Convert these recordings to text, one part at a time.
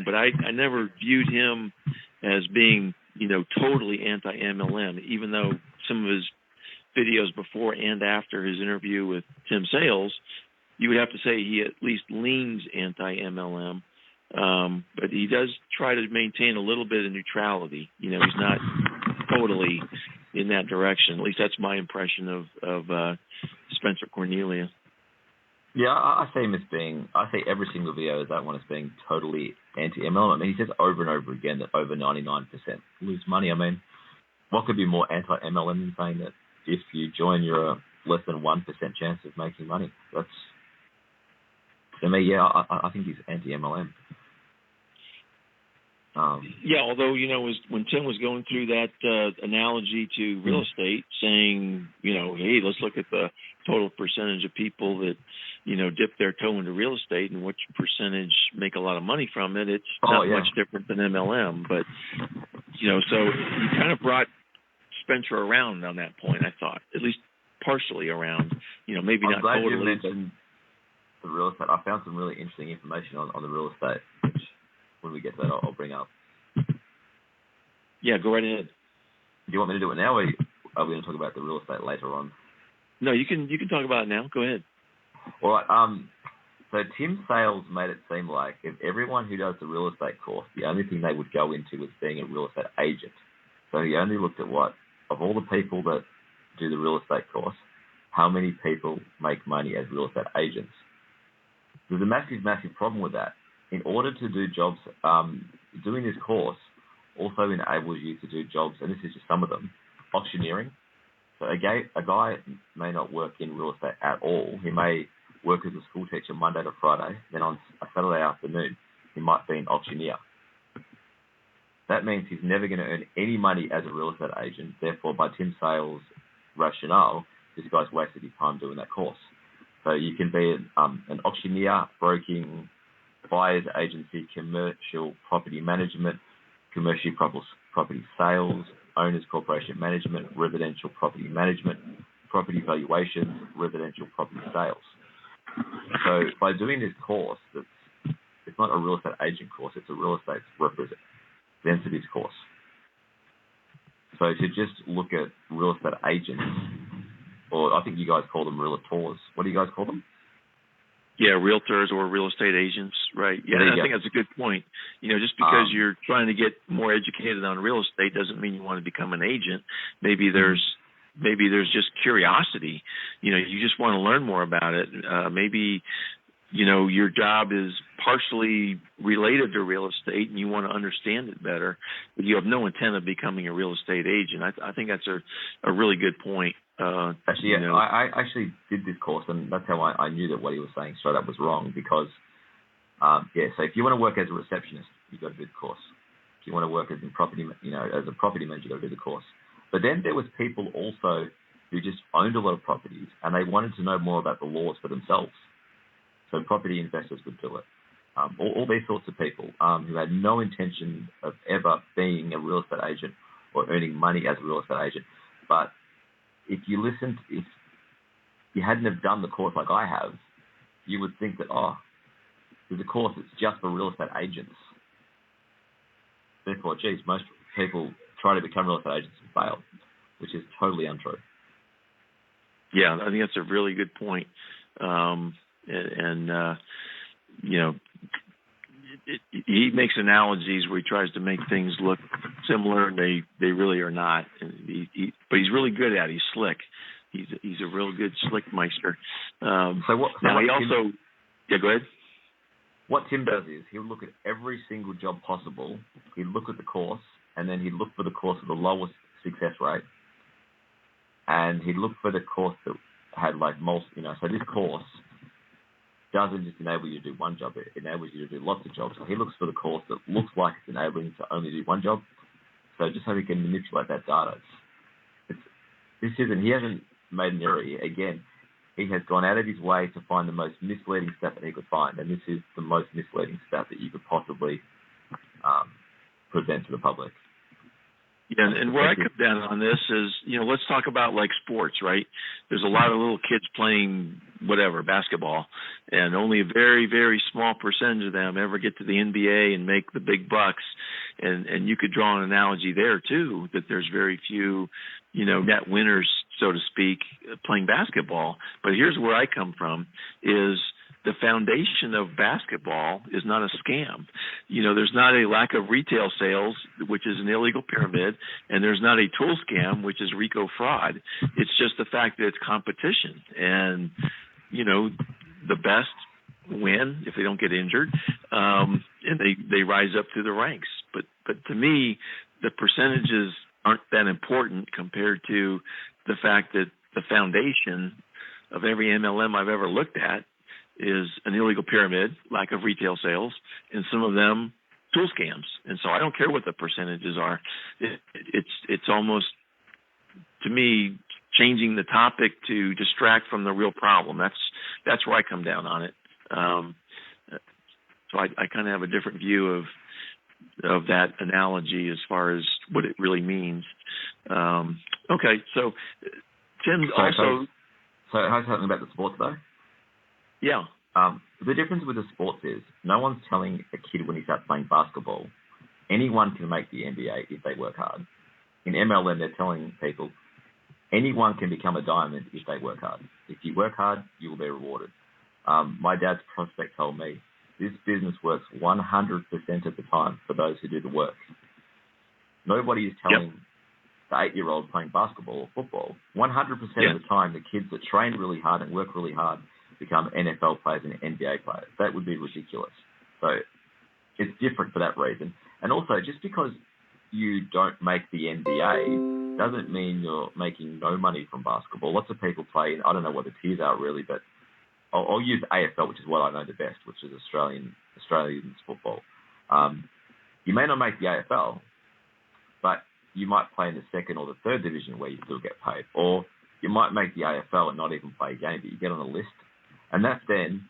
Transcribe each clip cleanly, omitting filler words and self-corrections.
but I never viewed him as being, totally anti-MLM, even though some of his videos before and after his interview with Tim Sales, you would have to say he at least leans anti-MLM, but he does try to maintain a little bit of neutrality. He's not totally in that direction. At least that's my impression of Spencer Cornelia. Yeah, I see him as I see every single video as that one as being totally anti-MLM. I mean, he says over and over again that over 99% lose money. I mean, what could be more anti-MLM than saying that if you join, you're a less than 1% chance of making money? That's, to me, yeah, I think he's anti-MLM. Yeah, although, when Tim was going through that analogy to real estate, saying, hey, let's look at the total percentage of people that, dip their toe into real estate and which percentage make a lot of money from it, it's not much different than MLM. But, so you kind of brought Spencer around on that point, I thought, at least partially around, maybe not totally. I'm glad you mentioned the real estate. I found some really interesting information on the real estate, which when we get to that, I'll bring up. Yeah, go right ahead. Do you want me to do it now, or are we going to talk about the real estate later on? No, you can talk about it now. Go ahead. All right. So Tim Sales made it seem like if everyone who does the real estate course, the only thing they would go into was being a real estate agent. So he only looked at of all the people that do the real estate course, how many people make money as real estate agents. There's a massive, massive problem with that. In order to do jobs, doing this course also enables you to do jobs, and this is just some of them, auctioneering. So a guy may not work in real estate at all. He may work as a school teacher Monday to Friday. Then on a Saturday afternoon, he might be an auctioneer. That means he's never going to earn any money as a real estate agent. Therefore, by Tim Sales' rationale, this guy's wasted his time doing that course. So you can be an auctioneer, broking, buyer's agency, commercial property management, commercial property sales, owners corporation management, residential property management, property valuation, residential property sales. So by doing this course, it's not a real estate agent course, it's a real estate representatives course. So to just look at real estate agents, or I think you guys call them realtors. What do you guys call them? Yeah, realtors or real estate agents, right? Yeah, I think that's a good point. Just because you're trying to get more educated on real estate doesn't mean you want to become an agent. Maybe there's just curiosity. You just want to learn more about it. Maybe your job is partially related to real estate and you want to understand it better, but you have no intent of becoming a real estate agent. I think that's a really good point. Actually, I actually did this course, and that's how I knew that what he was saying straight up was wrong, because, so if you want to work as a receptionist, you've got to do the course. If you want to work as a property manager, you've got to do the course. But then there was people also who just owned a lot of properties, and they wanted to know more about the laws for themselves. So property investors would do it. All these sorts of people who had no intention of ever being a real estate agent or earning money as a real estate agent. But if you hadn't have done the course like I have, you would think that, there's a course that's just for real estate agents. Therefore, most people try to become real estate agents and fail, which is totally untrue. Yeah, I think that's a really good point. He makes analogies where he tries to make things look similar. They really are not. But he's really good at it. He's slick. He's a real good slick meister. Go ahead. What Tim does is he'll look at every single job possible. He'd look at the course, and then he'd look for the course with the lowest success rate. And he'd look for the course that had so this course doesn't just enable you to do one job, it enables you to do lots of jobs. So he looks for the course that looks like it's enabling to only do one job. So just so he can manipulate that data. He hasn't made an error here. Again, he has gone out of his way to find the most misleading stuff that he could find, and this is the most misleading stuff that you could possibly present to the public. Yeah, and where I come down on this is, let's talk about like sports, right? There's a lot of little kids playing whatever, basketball, and only a very, very small percentage of them ever get to the NBA and make the big bucks. And you could draw an analogy there too, that there's very few, net winners, so to speak, playing basketball. But here's where I come from is the foundation of basketball is not a scam. There's not a lack of retail sales, which is an illegal pyramid, and there's not a tool scam, which is RICO fraud. It's just the fact that it's competition. And, the best win if they don't get injured, and they rise up through the ranks. But to me, the percentages aren't that important compared to the fact that the foundation of every MLM I've ever looked at is an illegal pyramid, lack of retail sales, and some of them tool scams. And so I don't care what the percentages are. It's almost, to me, changing the topic to distract from the real problem. That's where I come down on it. So I kind of have a different view of that analogy as far as what it really means. Okay, so Tim also. So how's something about the sports though? Yeah. The difference with the sports is no one's telling a kid when he starts playing basketball, anyone can make the NBA if they work hard. In MLM, they're telling people anyone can become a diamond if they work hard. If you work hard, you will be rewarded. My dad's prospect told me this business works 100% of the time for those who do the work. Nobody is telling the 8-year-old playing basketball or football, 100% of the time, the kids that train really hard and work really hard become NFL players and NBA players. That would be ridiculous. So it's different for that reason. And also, just because you don't make the NBA doesn't mean you're making no money from basketball. Lots of people play, I don't know what the tiers are really, but I'll use AFL, which is what I know the best, which is Australian football. You may not make the AFL, but you might play in the second or the third division where you still get paid. Or you might make the AFL and not even play a game, but you get on a list. And that then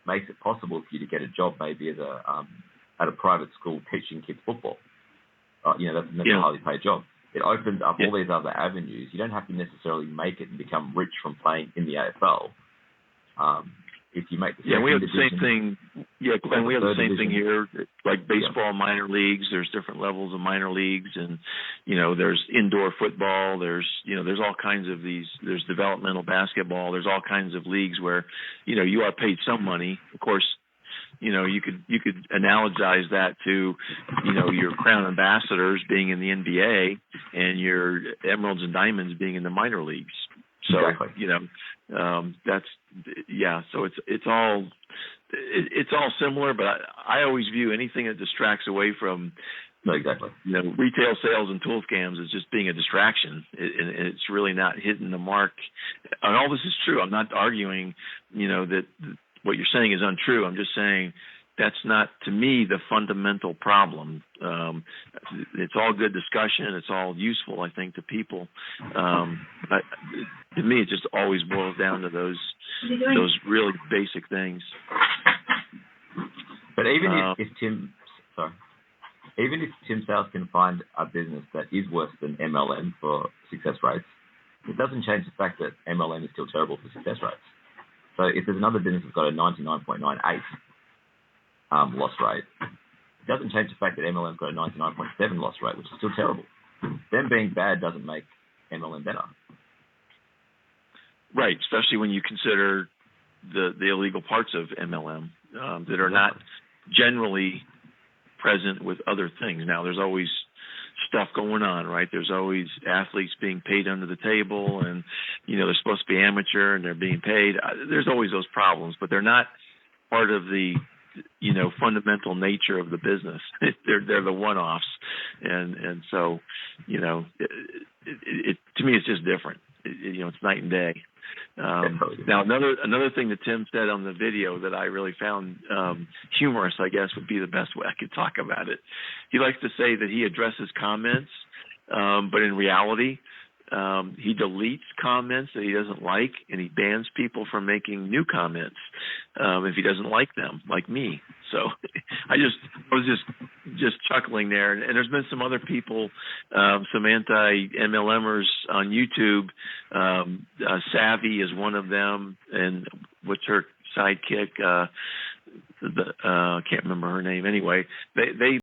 makes it possible for you to get a job maybe as at a private school teaching kids football. That's a highly paid job. It opens up all these other avenues. You don't have to necessarily make it and become rich from playing in the AFL. If you make the we have the division, same thing. Yeah, Glenn, we have the same thing here. Like baseball, minor leagues. There's different levels of minor leagues, and there's indoor football. There's all kinds of these. There's developmental basketball. There's all kinds of leagues where you are paid some money. Of course, you could analogize that to your Crown Ambassadors being in the NBA and your Emeralds and Diamonds being in the minor leagues. So exactly. So it's all similar, but I always view anything that distracts away from retail sales and tool scams as just being a distraction, and it's really not hitting the mark. And all this is true. I'm not arguing, that what you're saying is untrue. I'm just saying that's not, to me, the fundamental problem. It's all good discussion. It's all useful, I think, to people. But to me, it just always boils down to those really basic things. But even if Tim Sales can find a business that is worse than MLM for success rates, it doesn't change the fact that MLM is still terrible for success rates. So if there's another business that's got a 99.98 loss rate, it doesn't change the fact that MLM's got a 99.7 loss rate, which is still terrible. Them being bad doesn't make MLM better. Right, especially when you consider the illegal parts of MLM that are not generally present with other things. Now, there's always stuff going on, right? There's always athletes being paid under the table, and they're supposed to be amateur and they're being paid. There's always those problems, but they're not part of the fundamental nature of the business. They're the one-offs, and so it to me it's just different. It's night and day. Now another thing that Tim said on the video that I really found humorous, I guess, would be the best way I could talk about it. He likes to say that he addresses comments, but in reality, he deletes comments that he doesn't like, and he bans people from making new comments if he doesn't like them, like me. So I was just just chuckling there. And there's been some other people, some anti-MLMers on YouTube. Savvy is one of them, and what's her sidekick? I can't remember her name. Anyway, they